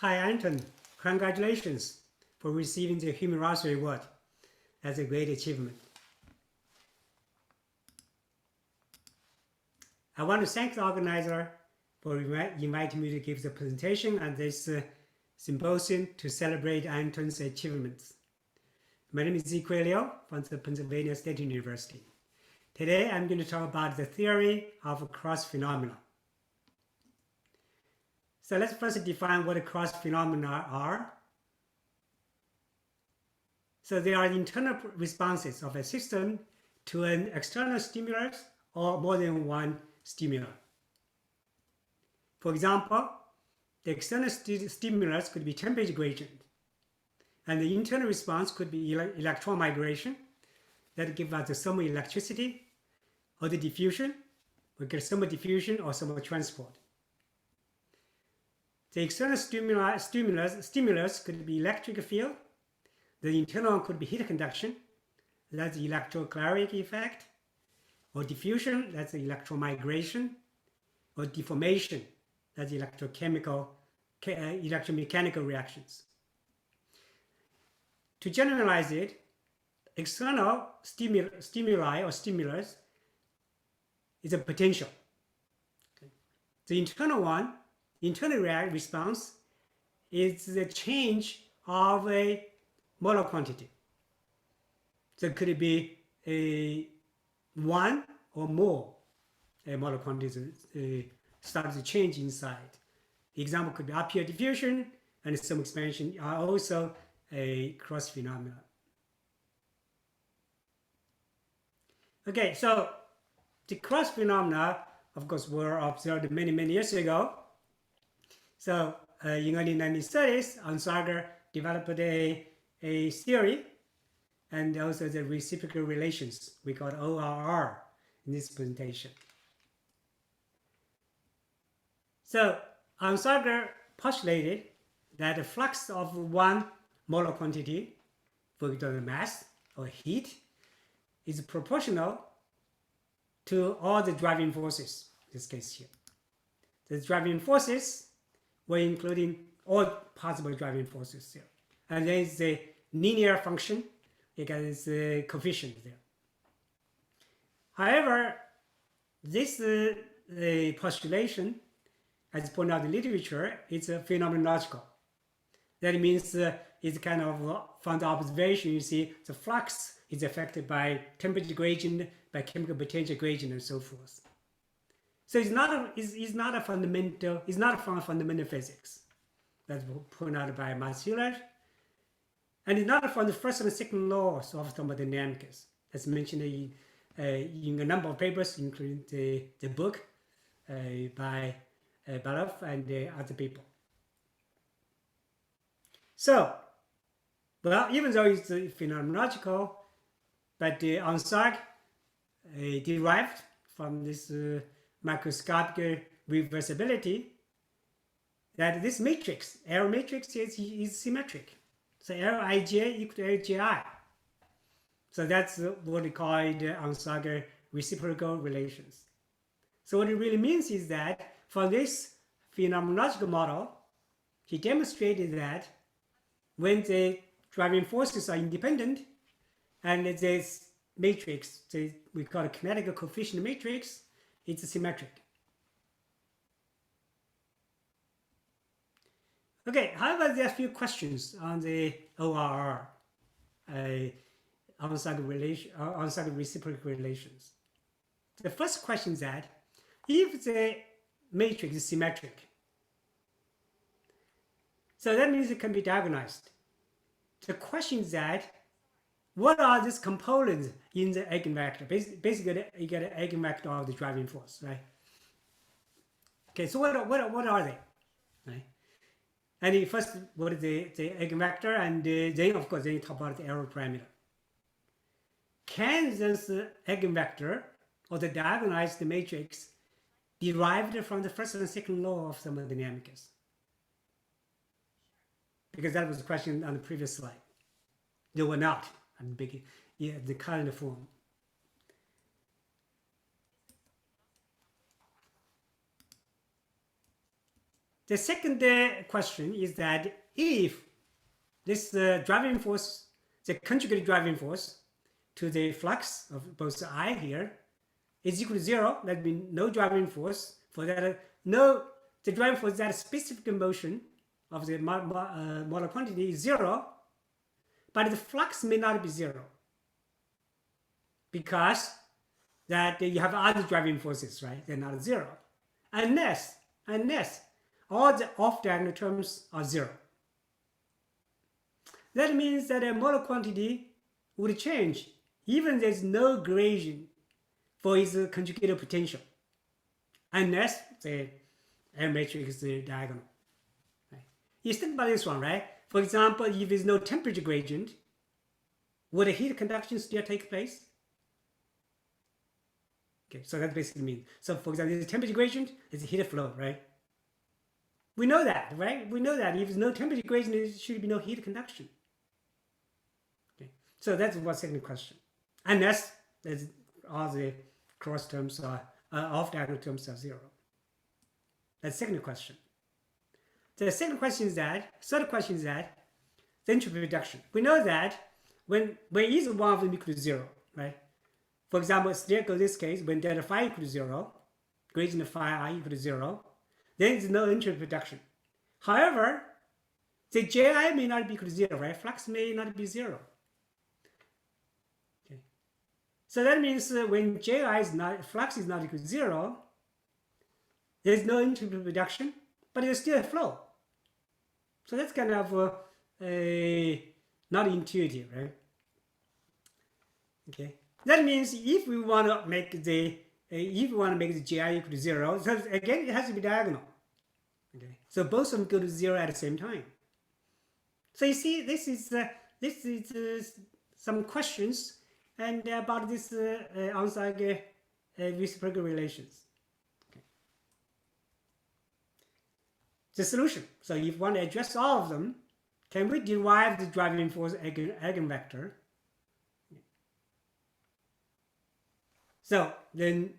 Hi, Anton. Congratulations for receiving the Hume-Rothery Award. That's a great achievement. I want to thank the organizer for inviting me to give the presentation at this symposium to celebrate Anton's achievements. My name is Zikui Liu from the Pennsylvania State University. Today, I'm going to talk about the theory of cross phenomena. So let's first define what cross phenomena are. So they are internal responses of a system to an external stimulus or more than one stimuli. For example, the external stimulus could be temperature gradient, and the internal response could be electron migration that gives us the thermal electricity, or the diffusion, we get thermal diffusion or thermal transport. The external stimulus could be electric field. The internal could be heat conduction, that's the electrocaloric effect, or diffusion, that's the electromigration, or deformation, that's the electromechanical reactions. To generalize it, external stimuli or stimulus is a potential. Okay. The internal response is the change of a molar quantity. So it could be a one or more molar quantities start to change inside. The example could be uphill diffusion and some expansion are also a cross phenomena. Okay, so the cross phenomena, of course, were observed many years ago. So in early 1930s, Onsager developed a theory and also the reciprocal relations we call ORR in this presentation. So Onsager postulated that the flux of one molar quantity, for example mass or heat, is proportional to all the driving forces, in this case here. The driving forces were including all possible driving forces here. And there is a linear function because it's a coefficient there. However, this postulation, as pointed out in the literature, is phenomenological. That means it's kind of from the observation, you see the flux is affected by temperature gradient, by chemical potential gradient, and so forth. So it's not from fundamental physics. That's pointed out by Max Hewlett. And it's not from the first and second laws of thermodynamics, as mentioned in a number of papers, including the book by Baloff and other people. So, well, even though it's phenomenological, but Onsager derived from this microscopic reversibility that this matrix, error matrix, is symmetric. So Lij equal to Lji. So that's what we call the Onsager reciprocal relations. So what it really means is that for this phenomenological model, he demonstrated that when the driving forces are independent and this matrix, we call it kinetic coefficient matrix, it's symmetric. Okay, however, there are a few questions on the ORR, Onsager reciprocal relations. The first question is that if the matrix is symmetric, so that means it can be diagonalized. The question is that what are these components in the eigenvector? Basically, you get an eigenvector of the driving force, right? Okay, so what are they, right? And first, what is the eigenvector, and then, of course, then you talk about the error parameter. Can this eigenvector or the diagonalized matrix derived from the first and second law of thermodynamics? Because that was the question on the previous slide. They were not in the current form. The second question is that if this driving force, the conjugate driving force to the flux of both I here is equal to 0, that means no driving force for that, the driving force that specific motion of the molar quantity is 0, but the flux may not be 0 because that you have other driving forces, right? They're not 0, unless all the off-diagonal terms are 0. That means that a molar quantity would change even there's no gradient for its conjugated potential, unless the air matrix is diagonal. Right? You think about this one, right? For example, if there's no temperature gradient, would a heat conduction still take place? Okay, so that basically means, so for example, there's a temperature gradient, it's a heat flow, right? We know that, right? We know that if there's no temperature gradient, there should be no heat conduction. Okay, so that's one second question. Unless there's all the cross terms are off-diagonal terms are 0. That's the second question. The second question is that, third question is that the entropy reduction. We know that when either one of them equal to 0, right? For example, in this case, when delta phi equal to 0, gradient of phi I equal to 0, then there's no entropy reduction. However, the Ji may not be equal to 0, right? Flux may not be 0. Okay. So that means when flux is not equal to 0, there's no entropy reduction, but there's still a flow. So that's kind of not intuitive, right? Okay. That means if we want to make the Ji equal to 0, so again it has to be diagonal. Okay. So both of them go to 0 at the same time. So you see, this is some questions and about this Onsager reciprocal relations. Okay. The solution. So if you want to address all of them, can we derive the driving force eigenvector? So then,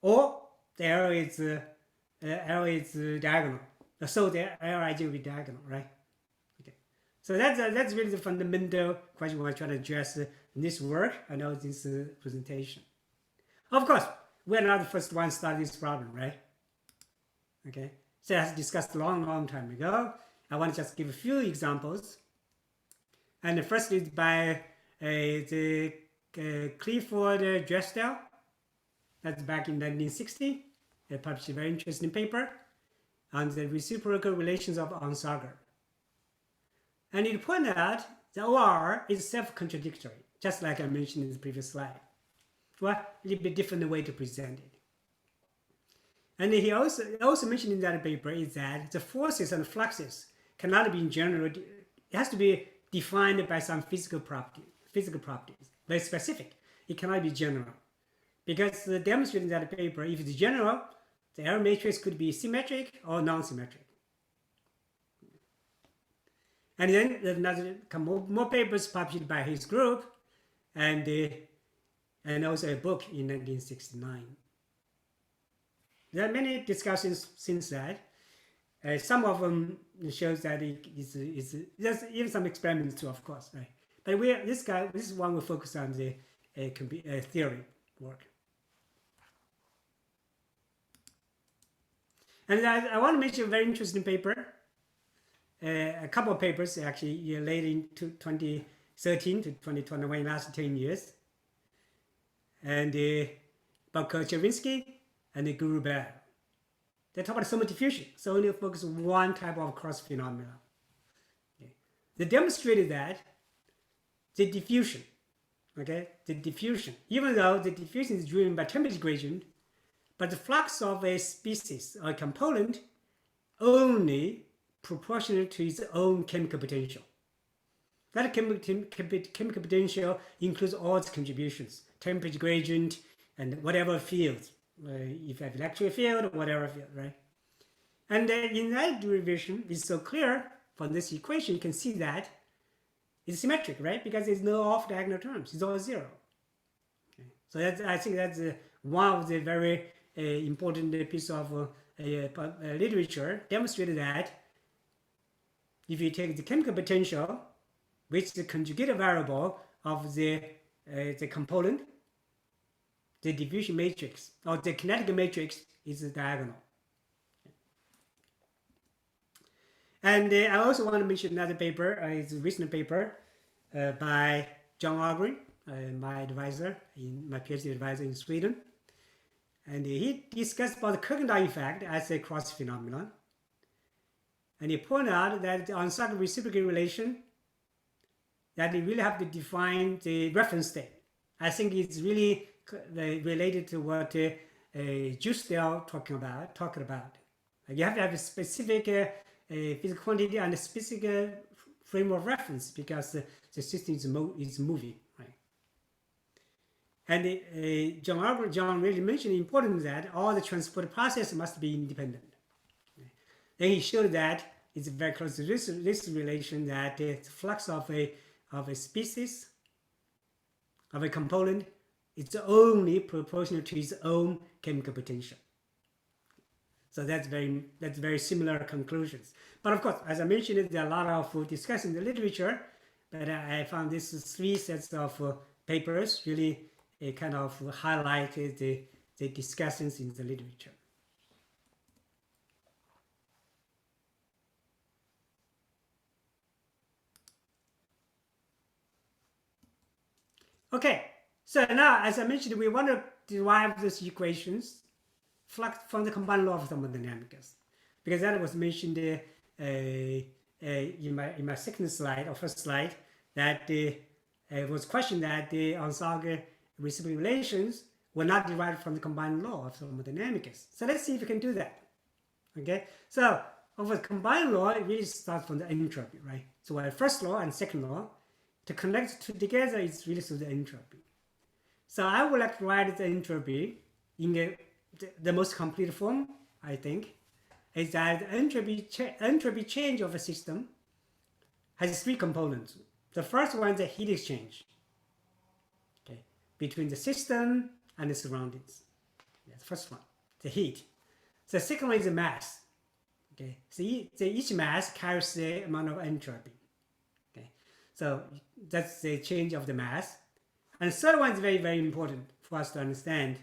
or the arrow is diagonal. So the Rij will be diagonal, right? Okay. So that's really the fundamental question we're trying to address in this work and now this presentation. Of course, we're not the first one to start this problem, right? Okay. So as discussed a long time ago, I want to just give a few examples. And the first is by the Clifford Dresdel. That's back in 1960. They published a very interesting paper on the reciprocal relations of Onsager. And it pointed out the OR is self-contradictory, just like I mentioned in the previous slide. Well, a little bit different way to present it. And he also mentioned in that paper is that the forces and fluxes cannot be in general. It has to be defined by some physical properties, very specific. It cannot be general. Because demonstrated in that paper, if it's general, the error matrix could be symmetric or non-symmetric. And then there's another more papers published by his group, and also a book in 1969. There are many discussions since that. Some of them shows that there's even some experiments too, of course, right? But this one will focus on the theory work. And I want to mention a very interesting paper, a couple of papers actually late in 2013 to 2021, last 10 years, and about Chervinsky and Gurubel. They talk about thermal diffusion, so only focus on one type of cross phenomena. Okay. They demonstrated that the diffusion, even though the diffusion is driven by temperature gradient, but the flux of a species or a component only proportional to its own chemical potential. That chemical potential includes all its contributions, temperature gradient and whatever fields, if you have electric field or whatever field, right? And in that derivation, it's so clear from this equation, you can see that it's symmetric, right? Because there's no off-diagonal terms, it's all 0. Okay. So I think that's one of the very important piece of literature demonstrated that if you take the chemical potential, which is the conjugate variable of the component, the diffusion matrix or the kinetic matrix is diagonal. And I also want to mention another paper. It's a recent paper by John Ogren, my advisor, my PhD advisor in Sweden. And he discussed about the Kirkendall effect as a cross phenomenon. And he pointed out that the Onsager reciprocal relation, that you really have to define the reference state. I think it's really related to what Justel talked about. You have to have a specific physical quantity and a specific frame of reference because the system is moving, right? And John really mentioned the importance that all the transport process must be independent. Then he showed that it's very close to this relation, that the flux of a species, of a component, it's only proportional to its own chemical potential. So that's very similar conclusions. But of course, as I mentioned, there are a lot of discussion in the literature, but I found these 3 sets of papers really kind of highlighted the discussions in the literature. Okay, so now, as I mentioned, we want to derive these equations from the combined law of thermodynamics, because that was mentioned in my second slide or first slide, that it was questioned that the Onsager reciprocal relations were not derived from the combined law of thermodynamics. So let's see if we can do that. Okay, so of a combined law, it really starts from the entropy, right? So our first law and second law, to connect two together is really through the entropy. So I would like to write the entropy in the most complete form, I think, is that the entropy change of a system has 3 components. The first one is the heat exchange, okay, between the system and the surroundings. That's the first one, the heat. The second one is the mass. Okay, so each mass carries the amount of entropy. Okay, so that's the change of the mass. And the third one is very, very important for us to understand,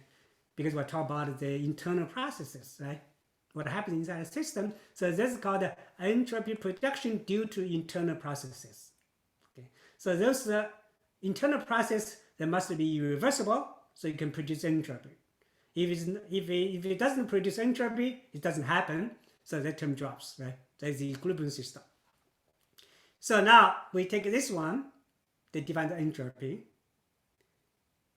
because we're talking about the internal processes, right? What happens inside the system. So this is called the entropy production due to internal processes. Okay, so those internal process, they must be irreversible, so you can produce entropy. If it doesn't produce entropy, it doesn't happen, so that term drops, right? That's the equilibrium system. So now we take this one, they define the entropy.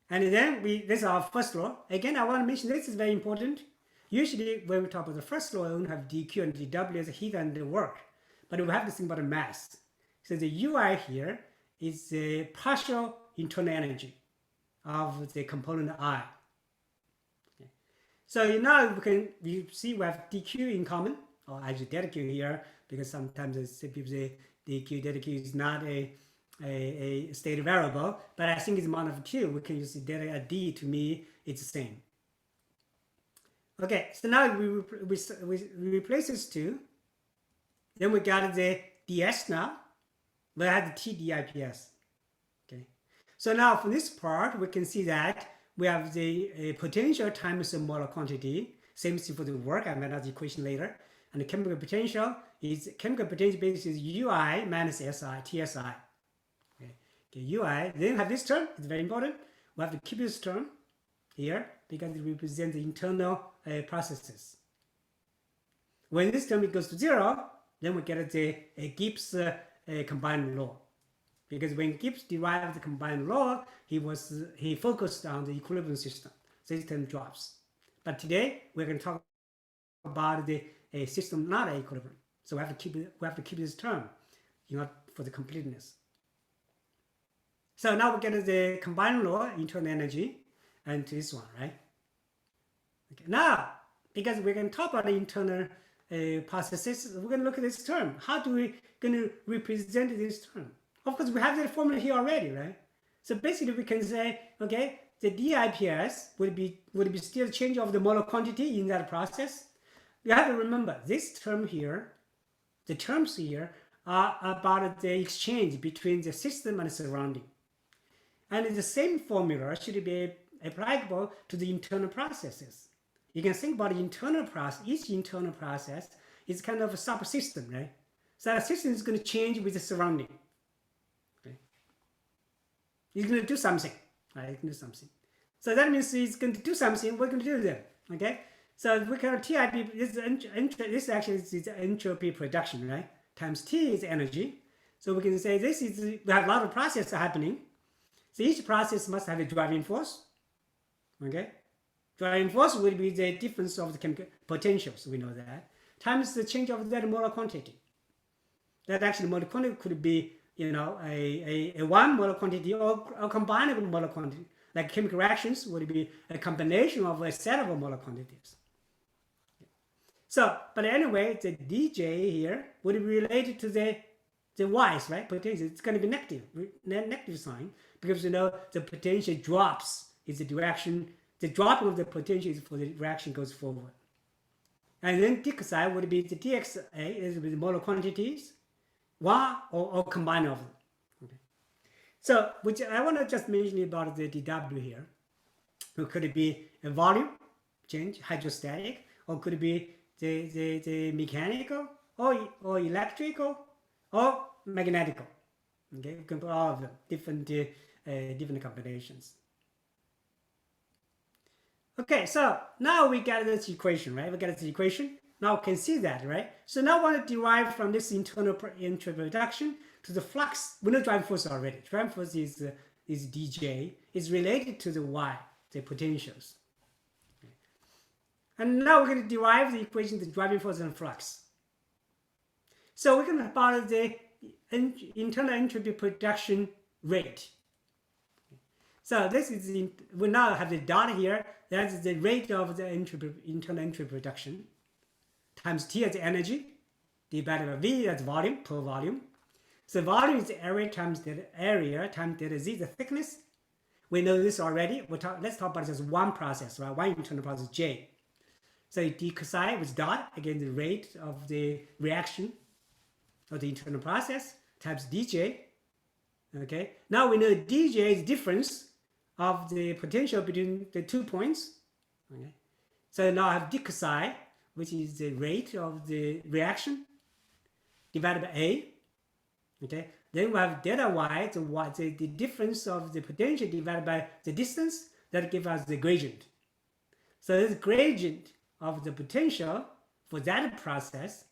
And then this is our first law. Again, I want to mention this is very important. Usually when we talk about the first law, we only have dq and dw as heat and the work. But we have to think about the mass. So the ui here is the partial internal energy of the component I. Okay. So now we see we have dq in common, or actually delta q here, because sometimes people say dq, delta q is not a state variable, but I think it's amount of q. We can use delta d. To me, it's the same. Okay, so now we replace these two. Then we got the ds now. We have the t dips. Okay, so now from this part, we can see that we have the potential times the molar quantity. Same thing for the work. I made that equation later. And the chemical potential basis is ui minus si, tsi. Okay, ui, then have this term, it's very important. We have to keep this term here because it represents the internal processes. When this term goes to 0, then we get the Gibbs combined law. Because when Gibbs derived the combined law, he focused on the equilibrium system. So this term drops. But today we're going to talk about the system not equilibrium. So we have to keep this term, for the completeness. So now we get the combined law, internal energy, and this one, right? Okay. Now, because we're going to talk about the internal processes, we're going to look at this term. How do we going to represent this term? Of course, we have the formula here already, right? So basically, we can say, okay, the dips would be still change of the molar quantity in that process, you have to remember this term here, the terms here are about the exchange between the system and the surrounding. And the same formula should be applicable to the internal processes. You can think about the internal process. Each internal process is kind of a subsystem, right? So the system is going to change with the surrounding. Okay? It's going to do something, right? It's going to do something. So that means it's going to do something. We're going to do them. Okay? So we can TIP. This actually is entropy production, right? Times T is energy. So we can say this is we have a lot of processes happening. So each process must have a driving force. Okay? Driving force will be the difference of the chemical potentials. We know that times the change of that molar quantity. That actually molar quantity could be, a one molar quantity or a combinable molar quantity. Like chemical reactions would be a combination of a set of molar quantities. So, but anyway, the dJ here would be related to the y's, right? Potential. It's going to be negative sign because the potential drops is the direction. The dropping of the potential is for the reaction goes forward. And then dxi would be the dxa is with molar quantities, one or combine of them. Okay. So, which I want to just mention about the dW here. It could be a volume change, hydrostatic, or could be the mechanical or electrical or magnetical. Okay, you can put all of them, different combinations. Okay, so now we get this equation, right? We get this equation. Now we can see that, right? So now I want to derive from this internal entropy reduction to the flux. We know driving force already. Driving force is dJ. It's related to the y, the potentials. Okay. And now we're going to derive the equation, the driving force and flux. So we're going to follow the internal entropy production rate. So this is we now have the dot here. That's the rate of the internal entropy production times T as energy divided by V as volume per volume. So volume is the area times the area times delta Z, the thickness. We know this already. Let's talk about just one process, right? One internal process J. So dxi with dot, again the rate of the reaction of the internal process times dJ. Okay. Now we know dJ is difference of the potential between the 2 points. Okay. So now I have dxi, which is the rate of the reaction divided by A. Okay. Then we have delta y, the difference of the potential divided by the distance, that gives us the gradient. So this gradient of the potential for that process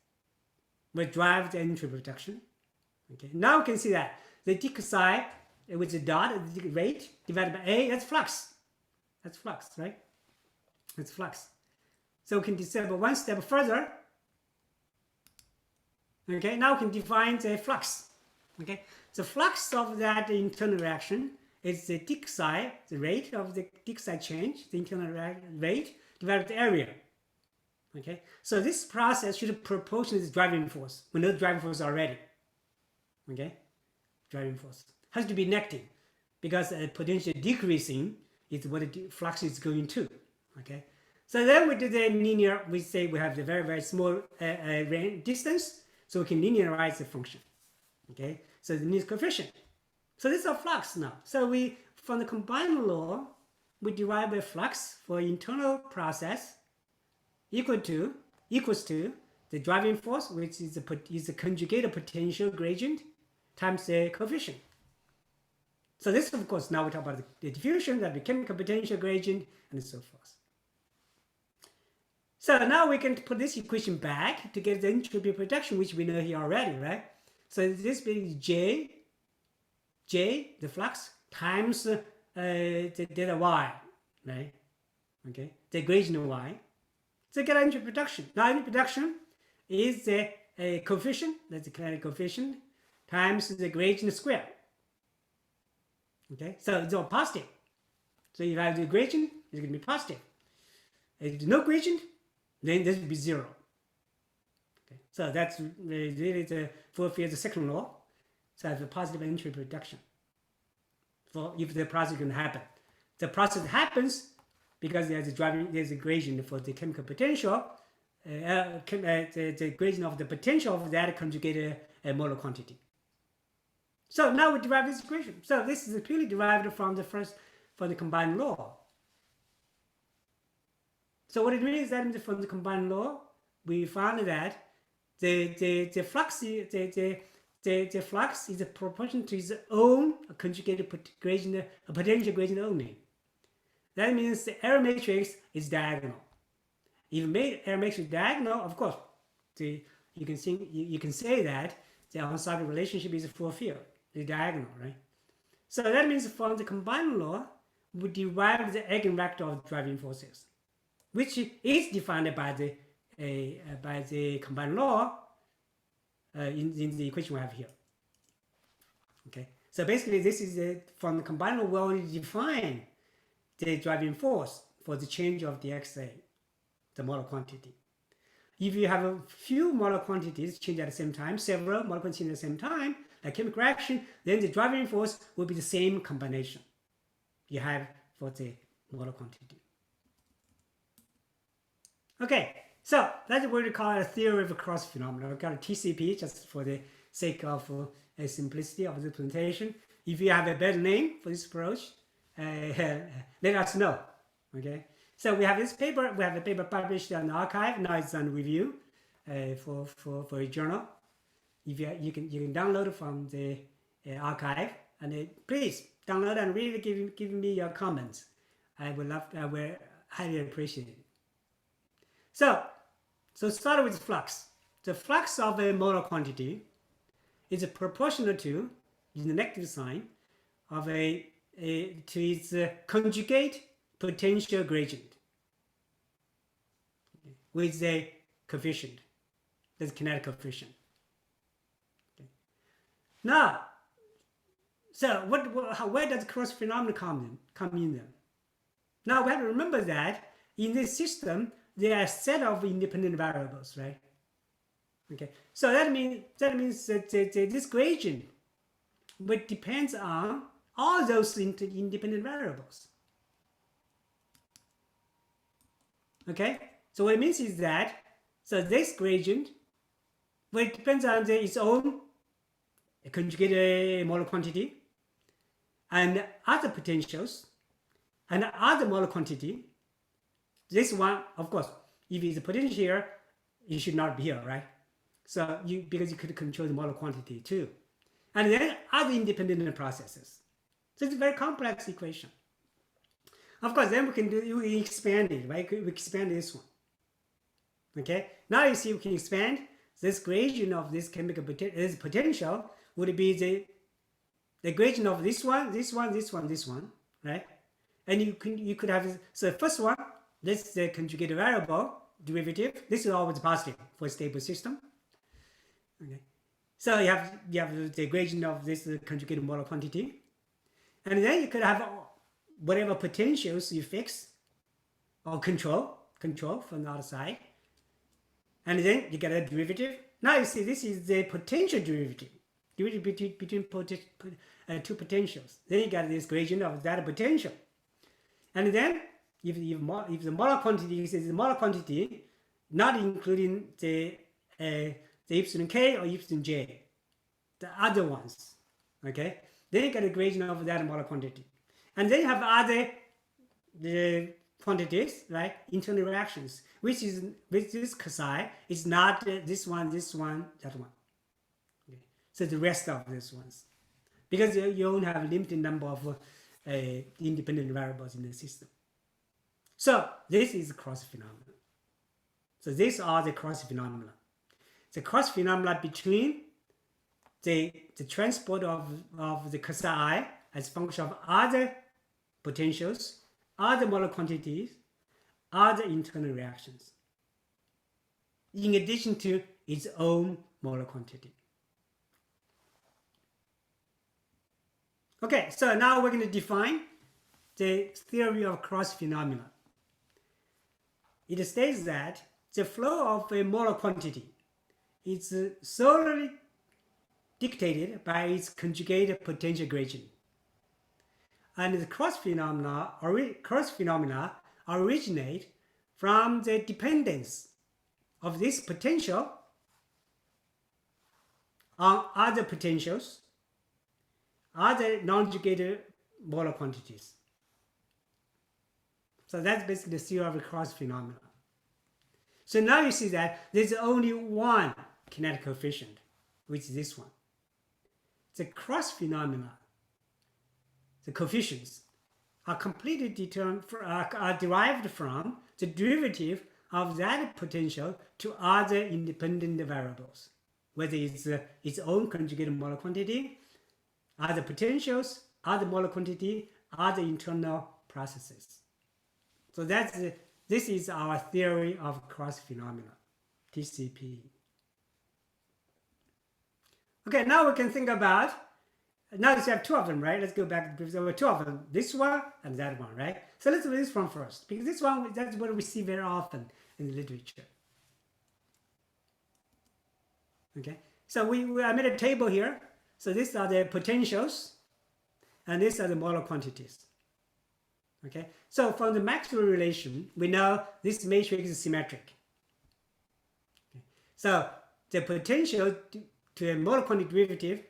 will drive the entropy reduction. Okay. Now we can see that the dxi with the dot, the rate divided by A, that's flux. That's flux, right? That's flux. So we can decide one step further. Okay, now we can define the flux. Okay, the flux of that internal reaction is the dxi, the rate of the dxi change, the internal rate divided by the area. Okay, so this process should proportion the driving force. We know the driving force already. Okay, driving force has to be negative because potential decreasing is what the flux is going to. Okay, so then we do the linear. We say we have the very, very small distance, so we can linearize the function. Okay, so the needs coefficient. So this is a flux now. So we, from the combined law, we derive a flux for internal process equals to the driving force, which is the conjugated potential gradient times the coefficient. So this, of course, now we talk about the diffusion, that the chemical potential gradient, and so forth. So now we can put this equation back to get the entropy production, which we know here already, right? So this being J, the flux, times the delta Y, right? Okay, the gradient Y. So get entropy production. Now entropy production is the coefficient, that's the kinetic coefficient, times the gradient square. Okay, so it's all positive. So if I have the gradient, it's going to be positive. If there's no gradient, then this will be 0. Okay, so that's really the fulfill the second law. So I have a positive entropy production. For if the process can happen, the process happens because there's a gradient for the chemical potential the gradient of the potential of that conjugate molar quantity. So now we derive this equation. So this is purely derived from the combined law. So what it means that from the combined law, we found that the flux is a proportion to its own conjugated potential gradient only. That means the error matrix is diagonal. If you make error matrix diagonal, of course, you can say that the Onsager relationship is fulfilled. It's diagonal, right? So that means from the combined law, we derive the eigenvector of driving forces, which is defined by the combined law in the equation we have here. Okay, so basically this is from the combined law we already define the driving force for the change of the XA, the molar quantity. If you have a few molar quantities change at the same time, several molar quantities at the same time, like chemical reaction, then the driving force will be the same combination you have for the molar quantity. Okay, so that's what we call a theory of cross phenomena. We call it TCP just for the sake of simplicity of the presentation. If you have a better name for this approach, let us know. Okay, so we have this paper. We have a paper published on the archive. Now it's on review for a journal. If you can download it from the archive, and please download and really give me your comments. I will highly appreciate it. So start with flux. The flux of a molar quantity is proportional to, in the negative sign, of to its conjugate potential gradient with the coefficient, the kinetic coefficient. Okay. Now, so where does cross phenomena come in then? Now we have to remember that in this system there are a set of independent variables, right? Okay, so that means that this gradient depends on all those independent variables. Okay, so what it means is that this gradient depends on its own conjugate molar quantity and other potentials and other molar quantity. This one, of course, if it's a potential here, it should not be here, right? So because you could control the molar quantity too. And then other independent processes. So it's a very complex equation. Of course, then we expand it, right? We expand this one. Okay, now you see we can expand this gradient of this chemical potential would be the gradient of this one, right? And you could have, so the first one, this is the conjugate variable derivative. This is always positive for a stable system. Okay, so you have the gradient of this conjugate molar quantity, and then you could have whatever potentials you fix or control from the other side, and then you get a derivative. Now you see this is the potential derivative between two potentials. Then you get this gradient of that potential, and then if the molar quantity is the molar quantity, not including the epsilon k or epsilon j, the other ones, okay, then you get a gradient of that molar quantity, and then you have other quantities like internal reactions, which is with this psi is not this one, that one. Okay. So the rest of these ones, because you only have a limited number of independent variables in the system. So this is cross phenomena. So these are the cross phenomena. The cross phenomena between the transport of the psi as function of other potentials, other molar quantities, other internal reactions, in addition to its own molar quantity. Okay, so now we're going to define the theory of cross phenomena. It states that the flow of a molar quantity is solely dictated by its conjugate potential gradient. And the cross phenomena originate from the dependence of this potential on other potentials, other non-conjugated molar quantities. So that's basically the theory of the cross phenomena. So now you see that there's only one kinetic coefficient, which is this one. The cross phenomena, the coefficients, are completely are derived from the derivative of that potential to other independent variables, whether it's its own conjugated molar quantity, other potentials, other molar quantity, other internal processes. So this is our theory of cross phenomena, TCP. Okay, now we can think about, now you have two of them, right? Let's go back to the previous, there were two of them, this one and that one, right? So let's do this one first, because this one, that's what we see very often in the literature. Okay, so I made a table here. So these are the potentials, and these are the molar quantities. Okay, so from the Maxwell relation, we know this matrix is symmetric. Okay. So the potential to a molar quantity derivative,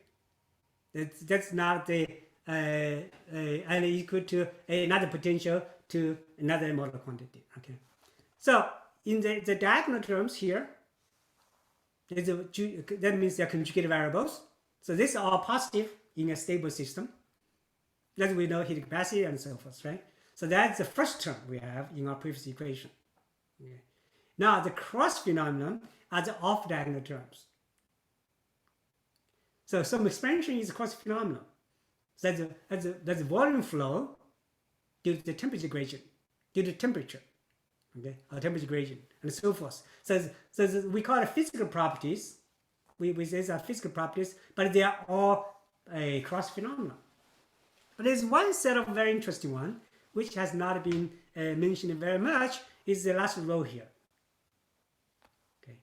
that's not the and equal to another potential to another molar quantity. Okay, so in the diagonal terms here, that means they're conjugated variables. So these are all positive in a stable system. As we know, heat capacity and so forth, right? So that's the first term we have in our previous equation. Okay. Now the cross phenomenon are the off-diagonal terms. So some expansion is a cross phenomenon. So that's a volume flow due to the temperature gradient, due to temperature, okay, or temperature gradient, and so forth. So we call it physical properties. We say these are physical properties, but they are all a cross phenomenon. But there's one set of very interesting one, which has not been mentioned very much, is the last row here. Okay,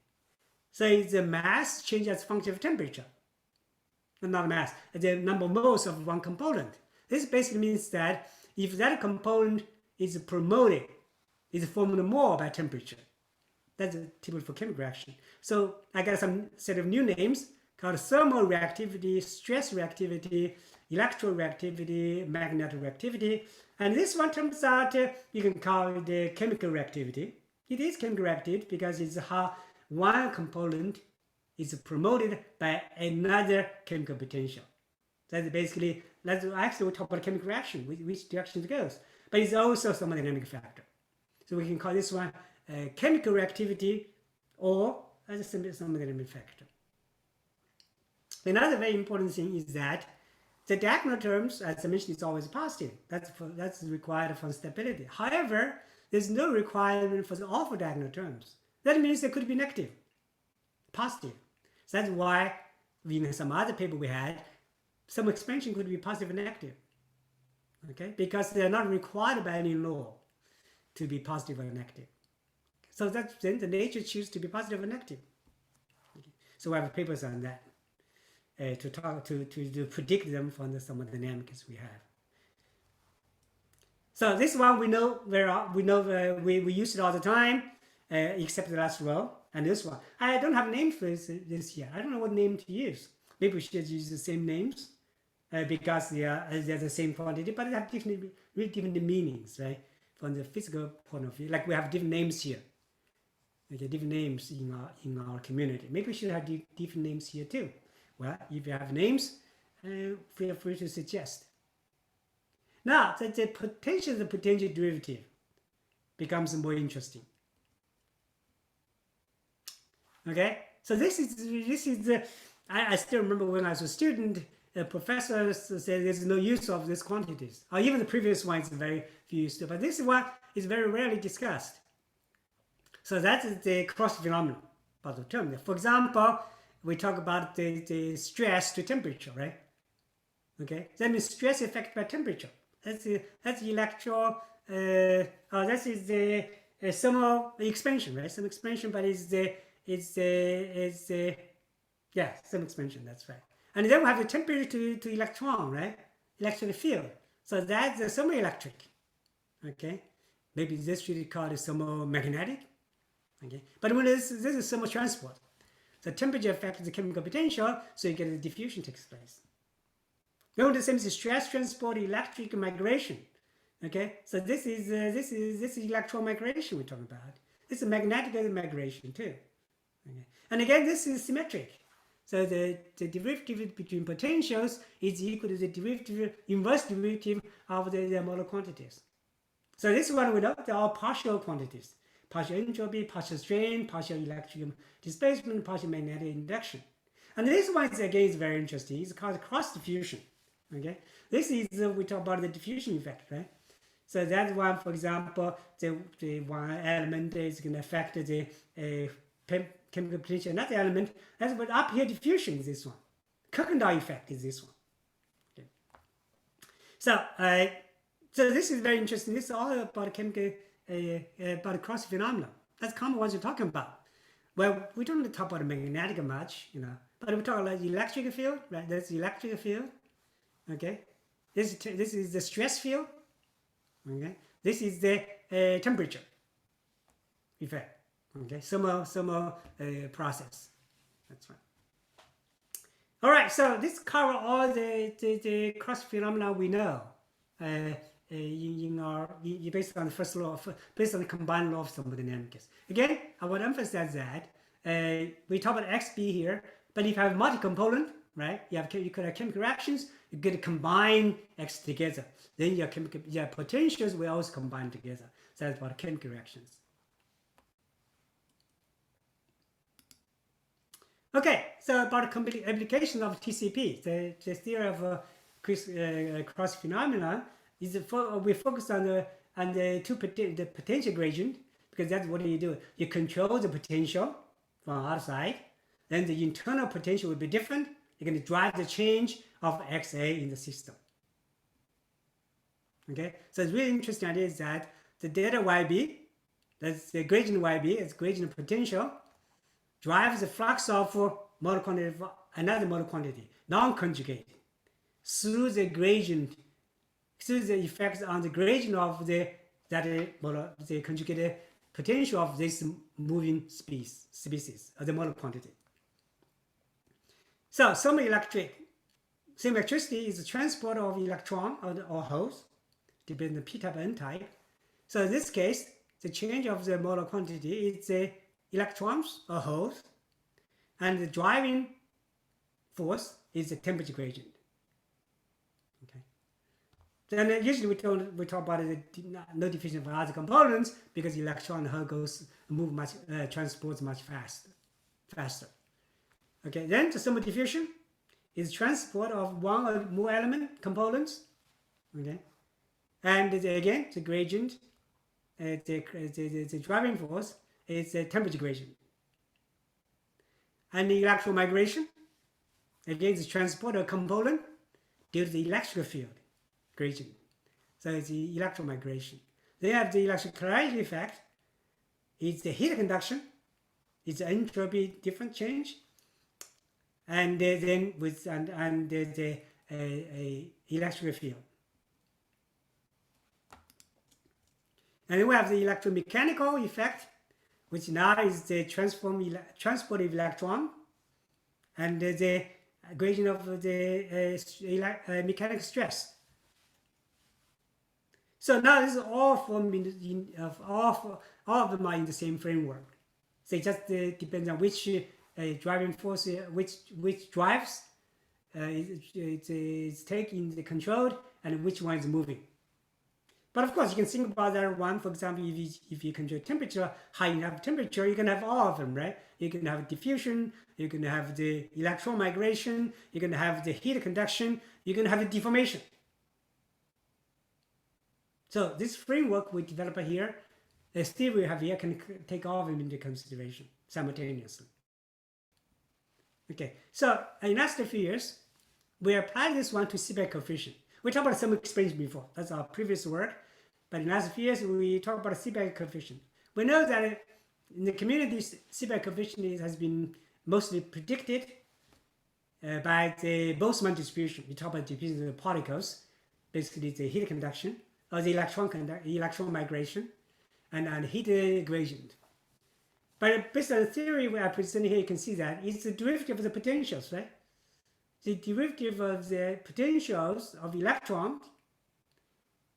so it's the mass change as a function of temperature. Not mass, the number of moles of one component. This basically means that if that component is promoted, is formed more by temperature. That's typical for chemical reaction. So I got some set of new names called thermal reactivity, stress reactivity, electroreactivity, magnetic reactivity. And this one turns out you can call it the chemical reactivity. It is chemical reactivity because it's how one component is promoted by another chemical potential. That's basically, actually we talk about chemical reaction, which direction it goes. But it's also a thermodynamic factor. So we can call this one chemical reactivity or as a thermodynamic factor. Another very important thing is that the diagonal terms, as I mentioned, is always positive. That's required for stability. However, there's no requirement for the off-diagonal terms. That means they could be negative, positive. So that's why in some other paper we had, some expansion could be positive and negative. Okay, because they're not required by any law to be positive or negative. So that's then the nature chooses to be positive or negative. Okay. So we have papers on that to predict them from the thermodynamics we have. So this one we know we use it all the time, except the last row. And this one, I don't have a name for this here. I don't know what name to use. Maybe we should use the same names because they're the same quantity, but they have really different meanings, right? From the physical point of view, like we have different names here. Okay, different names in our community. Maybe we should have different names here too. Well, if you have names, feel free to suggest. Now, the potential derivative becomes more interesting. Okay, so this is the. I still remember when I was a student, professors said there's no use of these quantities. Or even the previous one is very few used to, but this one is very rarely discussed. So that is the cross phenomenon part of the term. For example, we talk about the stress to temperature, right? Okay, that means stress affected by temperature. That's electro. That is the thermal expansion, right? Some expansion, but some expansion, that's right. And then we have the temperature to electron, right? Electric field. So that's the thermoelectric. Okay? Maybe this should be called thermomagnetic. Okay, but when this is thermal transport, the temperature affects the chemical potential, so you get the diffusion takes place. Then the same is stress transport, electric migration. Okay, so this is electron migration we're talking about. This is magnetic migration too. Okay, and again this is symmetric. So the derivative between potentials is equal to the derivative, inverse derivative of the molar quantities. So this one we know they're all partial quantities. Partial entropy, partial strain, partial electric displacement, partial magnetic induction. And this one is again is very interesting. It's called cross diffusion. Okay, this is we talk about the diffusion effect, right? So that one, for example, the one element is going to affect the chemical potential. Another element, that's what up here diffusion is this one. Kirkendall effect is this one. Okay. So so this is very interesting. This is all about chemical about cross phenomena. That's common ones you're talking about. Well, we don't talk about magnetic much, but we talk about electric field, right? That's the electric field. Okay, this is the stress field. Okay, this is the temperature effect. Okay, thermal process. That's right. All right, so this cover all the cross phenomena we know based on the first law, based on the combined law of thermodynamics. Again, I want to emphasize that we talk about XB here, but if you have multi-component, right? You could have chemical reactions. You get to combine X together. Then your potentials will also combine together. So that's about chemical reactions. Okay, so about complete application of TCP, the theory of cross phenomena is we focus on the the potential gradient, because that's what you do. You control the potential from outside, then the internal potential will be different. You're going to drive the change of XA in the system. Okay, so it's really interesting idea is that the delta YB, that's the gradient YB, it's gradient potential, drives the flux of molar quantity of another molar quantity, non-conjugated, through the gradient, through the effects on the gradient of the conjugated potential of this moving species of the molar quantity. So thermoelectricity is the transport of electron or holes, depending on p-type and n-type. So in this case, the change of the molar quantity is the electrons or holes, and the driving force is the temperature gradient. Okay. Then usually we talk about the no diffusion for other components because electron and hole transports much faster. Okay, then the thermal diffusion is transport of one or more element components. Okay, and again the gradient, the driving force is the temperature gradient. And the electron migration, again, is transport of component due to the electric field gradient. So it's the electron migration. They have the electric chirality effect. It's the heat conduction. It's the entropy different change. And then with the electric field. And then we have the electromechanical effect, which now is the transport of electron, and the gradient of the mechanical stress. So now this is all all of them are in the same framework. So it just depends on which driving force, which drives it's taking the control, and which one is moving. But of course, you can think about that one. For example, if you control temperature, high enough temperature, you can have all of them, right? You can have diffusion, you can have the electron migration, you can have the heat conduction, you can have the deformation. So this framework we develop here, the theory we have here can take all of them into consideration simultaneously. Okay, so in last few years, we applied this one to Seebeck coefficient. We talked about some expansion before. That's our previous work. But in the last few years, we talk about Seebeck coefficient. We know that in the community, Seebeck coefficient has been mostly predicted by the Boltzmann distribution. We talk about distribution of the particles, basically the heat conduction, or the electron migration, and heat gradient. But based on the theory we are presenting here, you can see that it's the derivative of the potentials, right? The derivative of the potentials of electrons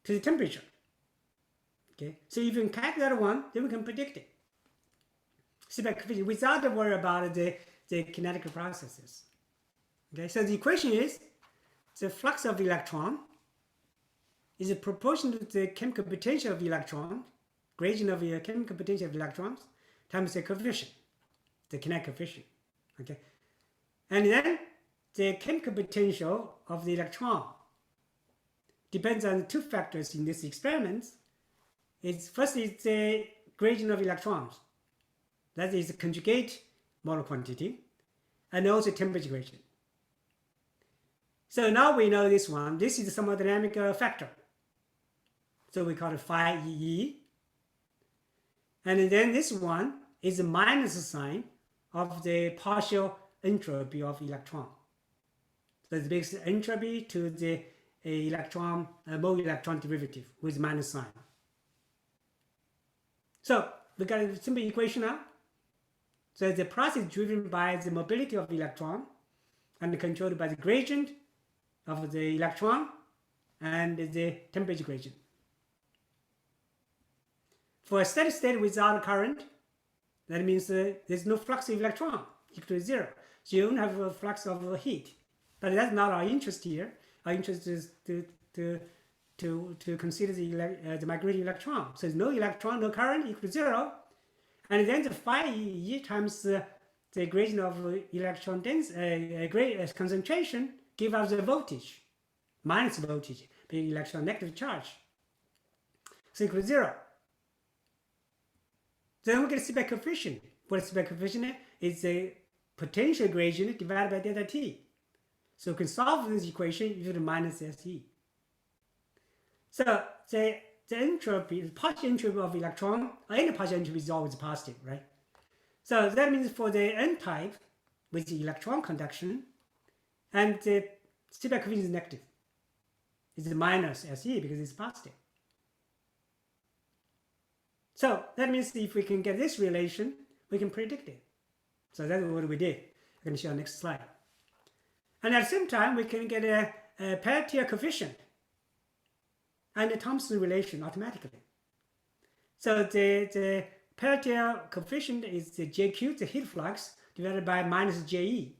to the temperature. Okay, so if you can calculate that one, then we can predict it. Seebeck coefficient without the worry about the kinetic processes. Okay, so the equation is the flux of electron is proportional to the chemical potential of electron, gradient of the chemical potential of electrons, times the coefficient, the kinetic coefficient. Okay, and then the chemical potential of the electron depends on two factors in this experiment. First is the gradient of electrons. That is the conjugate molar quantity, and also temperature gradient. So now we know this one. This is the thermodynamic factor. So we call it phi E. And then this one is the minus sign of the partial entropy of electron. So it makes entropy to the electron, mole electron derivative with minus sign. So we got a simple equation now. So the process is driven by the mobility of electron and controlled by the gradient of the electron and the temperature gradient. For a steady state without current, that means there's no flux of electron equal to 0. So you don't have a flux of heat. But that's not our interest here. Our interest is to consider the migrating electron. So there's no electron, no current equal to 0. And then the phi E times the gradient of electron concentration give us the voltage, minus voltage, being electron negative charge. So equal to 0. Then we get Seebeck coefficient. What is Seebeck coefficient? It's the potential gradient divided by delta T. So we can solve this equation using the minus SE. So the entropy, the partial entropy of electron, any partial entropy is always positive, right? So that means for the n-type with the electron conduction, and the Seebeck coefficient is negative. It's minus SE because it's positive. So that means if we can get this relation, we can predict it. So that's what we did. I'm going to show you next slide. And at the same time, we can get a Peltier coefficient and the Thomson relation automatically. So the Peltier coefficient is the JQ, the heat flux, divided by minus JE.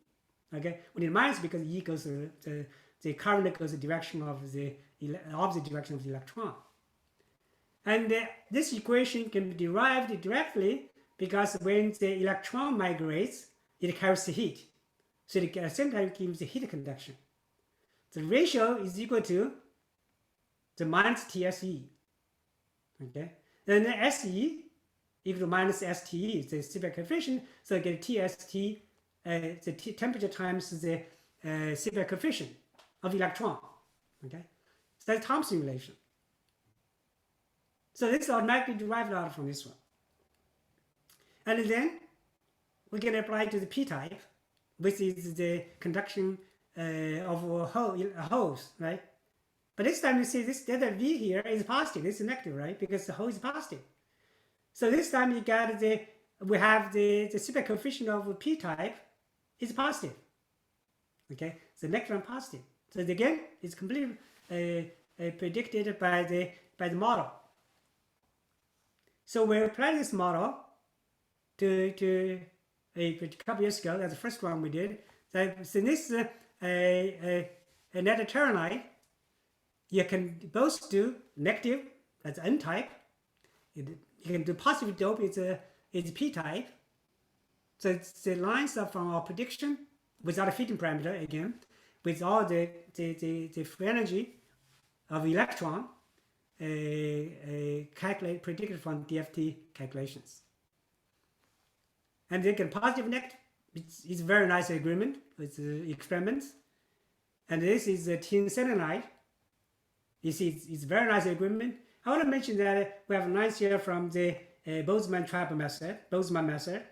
Okay, we need minus because E goes the current goes the direction of the opposite direction of the electron. And this equation can be derived directly because when the electron migrates, it carries the heat. So at the same time, it gives the heat conduction. The ratio is equal to the minus TSE. Okay, then the SE equal to minus STE, the Seebeck coefficient. So you get TST, the temperature times the Seebeck coefficient of electron. Okay, so that's Thomson relation. So this is automatically derived out from this one. And then we can apply to the p-type, which is the conduction of holes, right? But this time you see this delta V here is positive, it's negative, right? Because the hole is positive. So this time you got we have the Seebeck coefficient of p-type is positive. Okay, so negative and positive. So again, it's completely predicted by the model. So we applied this model to a couple years ago. That's the first one we did. So this is a net ternite. You can both do negative, that's n-type. You can do positive dope, it's p-type. So it's the lines are from our prediction without a fitting parameter again, with all the free energy of electron predicted from DFT calculations. And then get positive negative. It's a very nice agreement with the experiments. And this is the tin selenide. You see, it's a very nice agreement. I want to mention that we have a nice here from the Boltzmann-Trap method,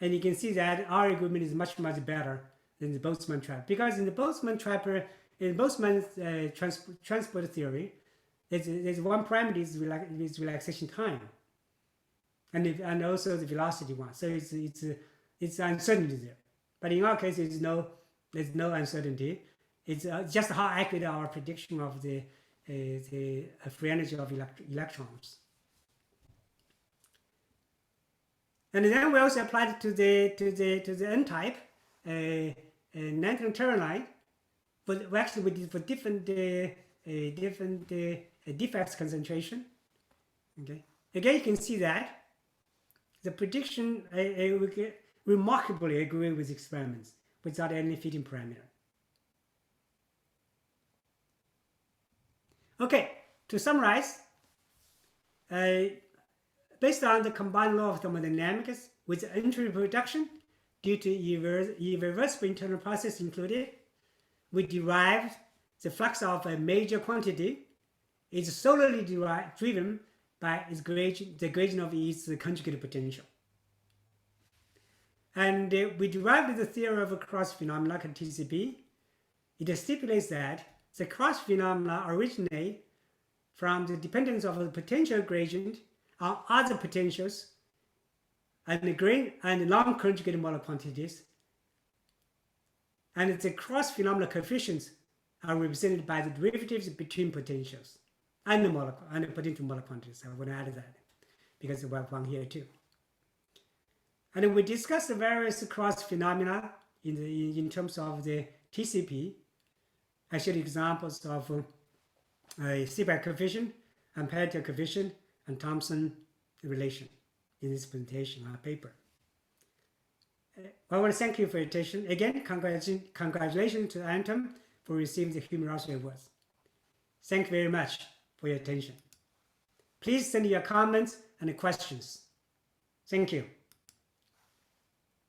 and you can see that our agreement is much better than the Boltzmann-Trap, because in the Boltzmann-Trap, in Boltzmann's transport theory, there's one parameter is relaxation time. and also the velocity one. So it's uncertainty there. But in our case, there's no uncertainty. It's just how accurate our prediction of the free energy of electrons. And then we also applied it to the N-type neutron turbine, but actually we did for different defects concentration. Okay. Again, you can see that the prediction we remarkably agree with experiments without any fitting parameter. Okay, to summarize, based on the combined law of thermodynamics with entropy reduction due to irreversible internal process included, we derived the flux of a major quantity is solely driven by its the gradient of its conjugate potential. And we derived the theory of a cross phenomena called TCP. It stipulates that the cross phenomena originate from the dependence of the potential gradient on other potentials and non-conjugate molar quantities. And the cross phenomena coefficients are represented by the derivatives between potentials and the potential molar quantities. I want to add that because we have one here too. And we discussed the various cross phenomena in terms of the TCP. I showed examples of Seebeck coefficient, Ampere coefficient, and Thomson relation in this presentation paper. I want to thank you for your attention. Again, congratulations to Anton for receiving the Hume-Rothery Awards. Thank you very much for your attention. Please send your comments and questions. Thank you.